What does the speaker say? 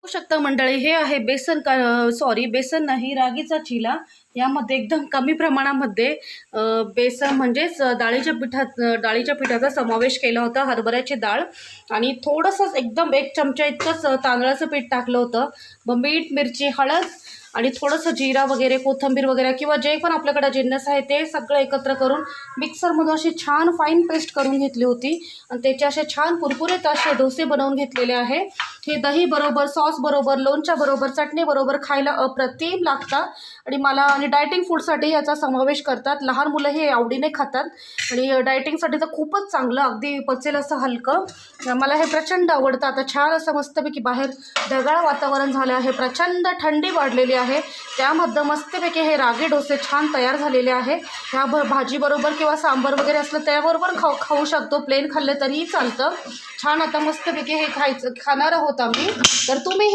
बघू शकता मंडळी, हे आहे बेसन सॉरी बेसन नाही, रागीचा चिला. यामध्ये एकदम कमी प्रमाणामध्ये बेसन म्हणजेच डाळीच्या पिठाचा समावेश केला होता, हरभऱ्याची डाळ आणि थोडंसं एकदम 1 चमचा इतकंच तांदळाचं पीठ टाकलं होतं. मग मीठ, मिरची, हळद आणि थोडंसं जिरा वगैरे, कोथिंबीर वगैरे किंवा जे पण आपल्याकडे जिन्नस आहे ते सगळं एकत्र करून मिक्सरमधून अशी छान फाईन पेस्ट करून घेतली होती आणि त्याचे असे छान कुरकुरीत असे डोसे बनवून घेतलेले आहे. हे दही बरोबर, सॉस बरोबर, लोणच्या बरोबर, चटणी बरोबर खायला अप्रतिम लागतात आणि डायटिंग फूडसाठी याचा समावेश करतात. लहान मुलं हे आवडीने खातात आणि डायटिंगसाठी तर खूपच चांगलं, अगदी पचेल असं हलकं. मला हे प्रचंड आवडतं. आता छान असं मस्तपैकी बाहेर ढगाळ वातावरण झालं आहे, प्रचंड थंडी वाढलेली आहे, त्यामध्ये मस्तपैकी हे रागी डोसे छान तयार झालेले आहे. ह्या भाजीबरोबर किंवा सांबार वगैरे असलं त्याबरोबर खाऊ शकतो, प्लेन खाल्ले तरीही चालतं. छान आता मस्तपैकी हे खाणार आहोत आम्ही. तर तुम्ही